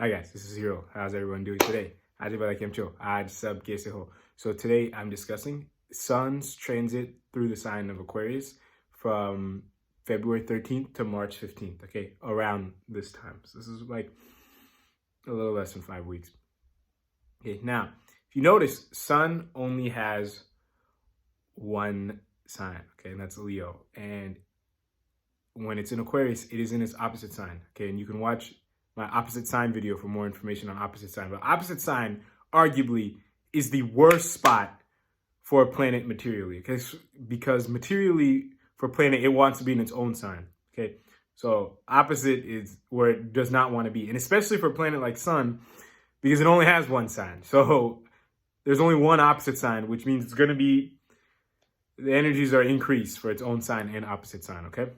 Hi guys, this is Hero. How's everyone doing today? So today I'm discussing Sun's transit through the sign of Aquarius from February 13th to March 15th, okay? Around this time. So this is like a little less than 5 weeks. Okay, now, if you notice, Sun only has one sign, okay? And that's Leo. And when it's in Aquarius, it is in its opposite sign, okay? And you can watch my opposite sign video for more information on opposite sign. But opposite sign, arguably, is the worst spot for a planet materially, okay? Because materially, for a planet, it wants to be in its own sign, okay? So opposite is where it does not want to be. And especially for a planet like Sun, because it only has one sign. So there's only one opposite sign, which means it's going to be, the energies are increased for its own sign and opposite sign, okay?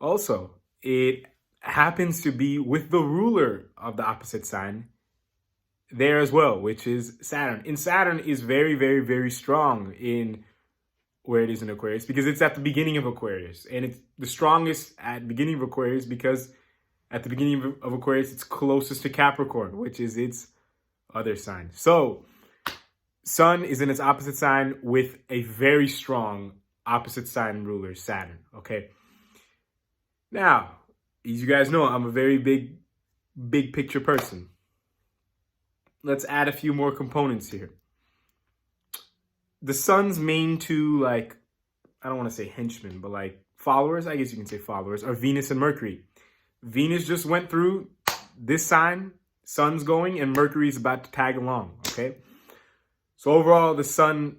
Also, it happens to be with the ruler of the opposite sign there as well, which is Saturn. And Saturn is very, very, very strong in where it is in Aquarius because it's at the beginning of Aquarius. And it's the strongest at the beginning of Aquarius because at the beginning of Aquarius, it's closest to Capricorn, which is its other sign. So Sun is in its opposite sign with a very strong opposite sign ruler, Saturn, okay? Now, as you guys know, I'm a very big picture person. Let's add a few more components here. The Sun's main two, I don't want to say henchmen, but followers, I guess you can say followers, are Venus and Mercury. Venus just went through this sign, Sun's going, and Mercury's about to tag along, okay? So overall, the Sun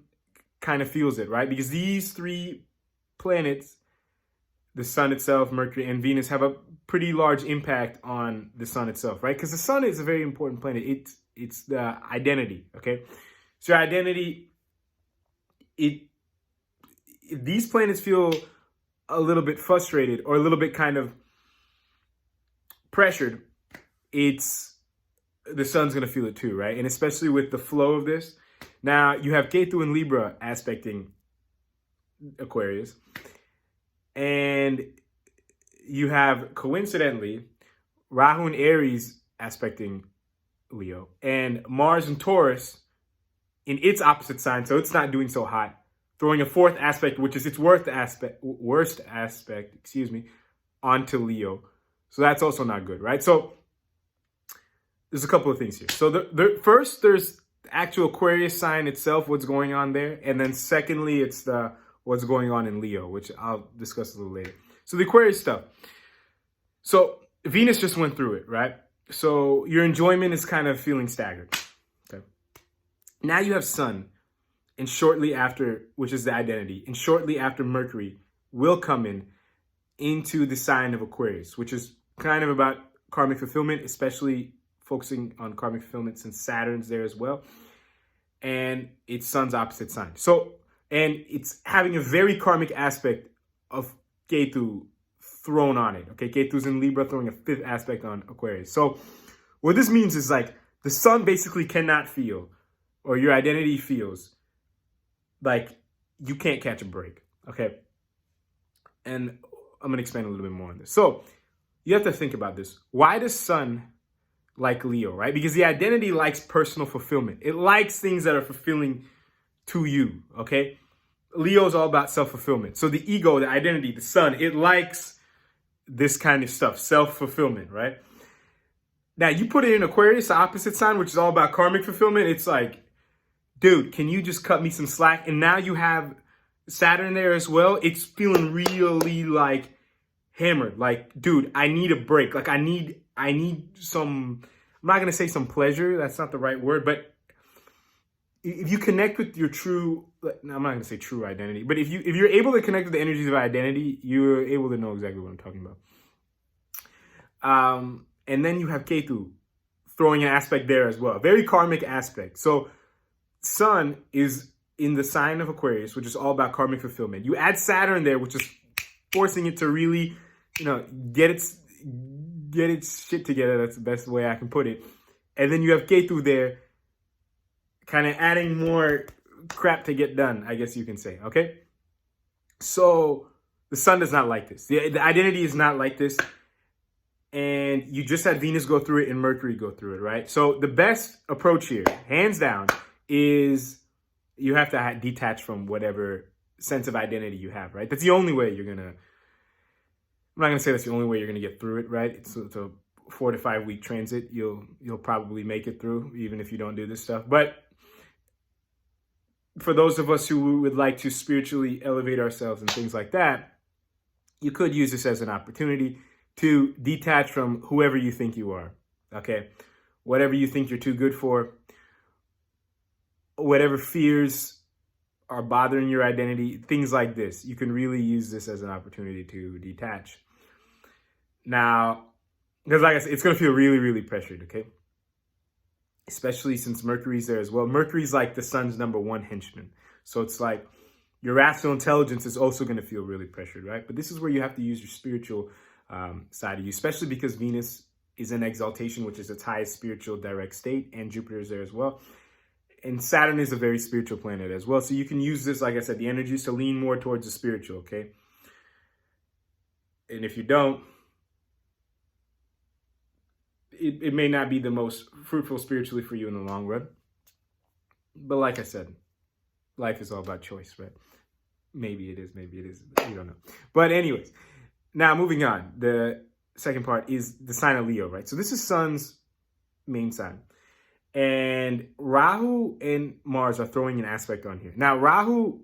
kind of feels it, right? Because these three planets, the Sun itself, Mercury, and Venus have a pretty large impact on the Sun itself, right? Because the Sun is a very important planet. It's the identity, okay? So your identity, these planets feel a little bit frustrated or a little bit kind of pressured, the Sun's going to feel it too, right? And especially with the flow of this. Now, you have Ketu and Libra aspecting Aquarius. And you have, coincidentally, Rahu and Aries aspecting Leo. And Mars and Taurus in its opposite sign, so it's not doing so hot, throwing a fourth aspect, which is its worst aspect, onto Leo. So that's also not good, right? So there's a couple of things here. So first, there's the actual Aquarius sign itself, what's going on there. And then secondly, it's what's going on in Leo, which I'll discuss a little later. So the Aquarius stuff. So Venus just went through it, right? So your enjoyment is kind of feeling staggered. Okay. Now you have Sun, and shortly after, which is the identity, and shortly after Mercury will come into the sign of Aquarius, which is kind of about karmic fulfillment, especially focusing on karmic fulfillment since Saturn's there as well. And it's Sun's opposite sign. So, and it's having a very karmic aspect of Ketu thrown on it. Okay, Ketu's in Libra throwing a fifth aspect on Aquarius. So what this means is the Sun basically cannot feel, or your identity feels like you can't catch a break. Okay. And I'm going to expand a little bit more on this. So you have to think about this. Why does Sun like Leo, right? Because the identity likes personal fulfillment. It likes things that are fulfilling to you, okay? Leo is all about self-fulfillment. So the ego, the identity, the Sun, it likes this kind of stuff, self-fulfillment, right? Now, you put it in Aquarius, the opposite sign, which is all about karmic fulfillment. It's like, dude, can you just cut me some slack? And now you have Saturn there as well. It's feeling really hammered. Dude, I need a break. I need some, I'm not going to say some pleasure. That's not the right word, but if you connect with your true, I'm not going to say true identity, but if you're able to connect with the energies of identity, you're able to know exactly what I'm talking about. And then you have Ketu throwing an aspect there as well. Very karmic aspect. So Sun is in the sign of Aquarius, which is all about karmic fulfillment. You add Saturn there, which is forcing it to really, get its shit together. That's the best way I can put it. And then you have Ketu there, kind of adding more crap to get done, I guess you can say, okay? So the Sun does not like this. The identity is not like this. and you just had Venus go through it and Mercury go through it, right? So the best approach here, hands down, is you have to detach from whatever sense of identity you have, right? That's the only way you're gonna, I'm not gonna say that's the only way you're gonna get through it, right? It's a 4 to 5 week transit. You'll probably make it through, even if you don't do this stuff. But for those of us who would like to spiritually elevate ourselves and things like that, you could use this as an opportunity to detach from whoever you think you are, okay? Whatever you think you're too good for, whatever fears are bothering your identity, things like this. You can really use this as an opportunity to detach. Now, because like I said, it's going to feel really, really pressured, okay? Especially since Mercury's there as well. Mercury's like the sun's #1 henchman. So it's like your rational intelligence is also going to feel really pressured, right? But this is where you have to use your spiritual side of you, especially because Venus is in exaltation, which is its highest spiritual direct state, and Jupiter is there as well. And Saturn is a very spiritual planet as well. So you can use this, like I said, the energies to lean more towards the spiritual, okay? And if you don't, it may not be the most fruitful spiritually for you in the long run. But like I said, life is all about choice, right? Maybe it is, maybe it isn't. You don't know. But anyways, now moving on. The second part is the sign of Leo, right? So this is Sun's main sign. And Rahu and Mars are throwing an aspect on here. Now, Rahu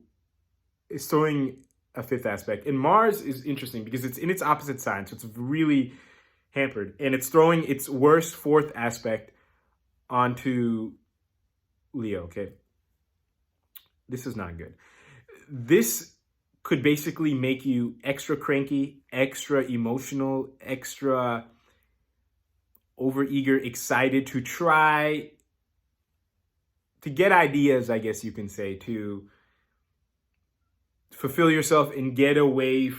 is throwing a 5th aspect. And Mars is interesting because it's in its opposite sign. So it's really hampered. And it's throwing its worst 4th aspect onto Leo, okay? This is not good. This could basically make you extra cranky, extra emotional, extra overeager, excited to try to get ideas, I guess you can say, to fulfill yourself and get away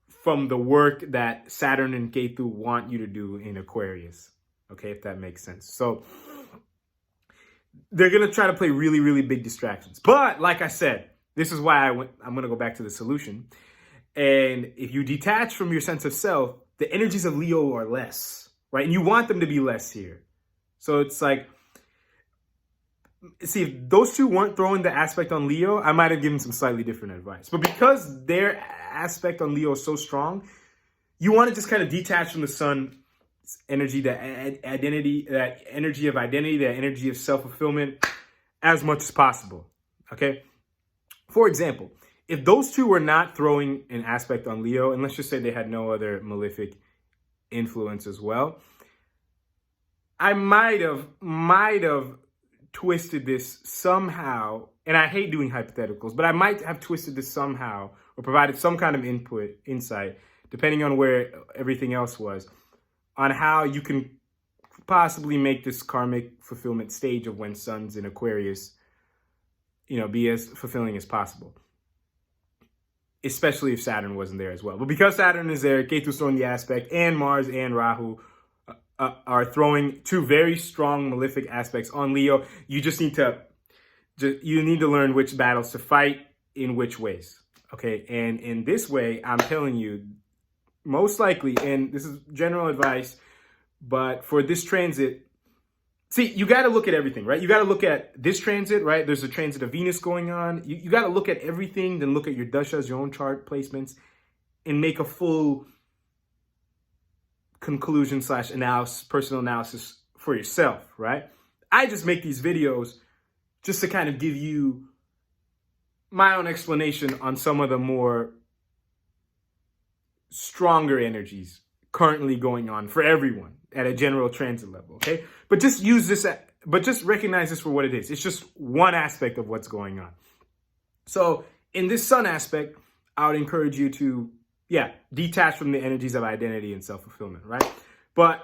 from the work that Saturn and Ketu want you to do in Aquarius. Okay, if that makes sense. So they're going to try to play really, really big distractions. But like I said, this is why I'm going to go back to the solution. And if you detach from your sense of self, the energies of Leo are less, right? And you want them to be less here. So it's like, see, if those two weren't throwing the aspect on Leo, I might have given some slightly different advice. But because their aspect on Leo is so strong, you want to just kind of detach from the sun's energy, that identity, that energy of identity, that energy of self-fulfillment as much as possible, okay? For example, if those two were not throwing an aspect on Leo, and let's just say they had no other malefic influence as well, I might have twisted this somehow, and I hate doing hypotheticals, but I might have twisted this somehow or provided some kind of insight, depending on where everything else was, on how you can possibly make this karmic fulfillment stage of when Sun's in Aquarius, be as fulfilling as possible. Especially if Saturn wasn't there as well. But because Saturn is there, Ketu's throwing the aspect, and Mars and Rahu are throwing two very strong malefic aspects on Leo. You just need to learn which battles to fight in which ways. Okay, and in this way, I'm telling you, most likely, and this is general advice, but for this transit, see, you got to look at everything, right? You got to look at this transit, right? There's a transit of Venus going on. You got to look at everything, then look at your dashas, your own chart placements, and make a full conclusion / analysis, personal analysis for yourself, right? I just make these videos just to kind of give you my own explanation on some of the more stronger energies currently going on for everyone at a general transit level, okay? But just just recognize this for what it is. It's just one aspect of what's going on. So in this sun aspect, I would encourage you to, detach from the energies of identity and self-fulfillment, right? But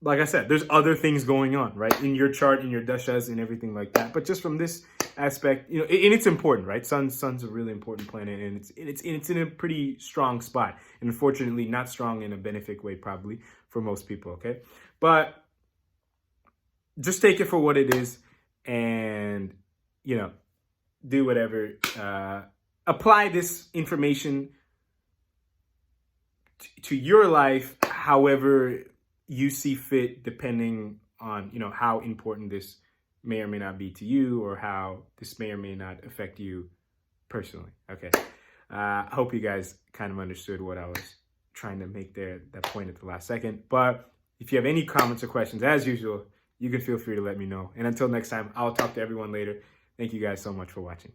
like I said, there's other things going on, right? In your chart, in your dashas, and everything like that. But just from this aspect, and it's important, right? Sun's a really important planet, and it's in a pretty strong spot. And unfortunately, not strong in a benefic way, probably, for most people, okay? But just take it for what it is and, do whatever. Apply this information to your life however you see fit, depending on, you know, how important this may or may not be to you, or how this may or may not affect you personally. Okay. I hope you guys kind of understood what I was trying to make there, that point at the last second. But if you have any comments or questions, as usual, you can feel free to let me know. And until next time, I'll talk to everyone later. Thank you guys so much for watching.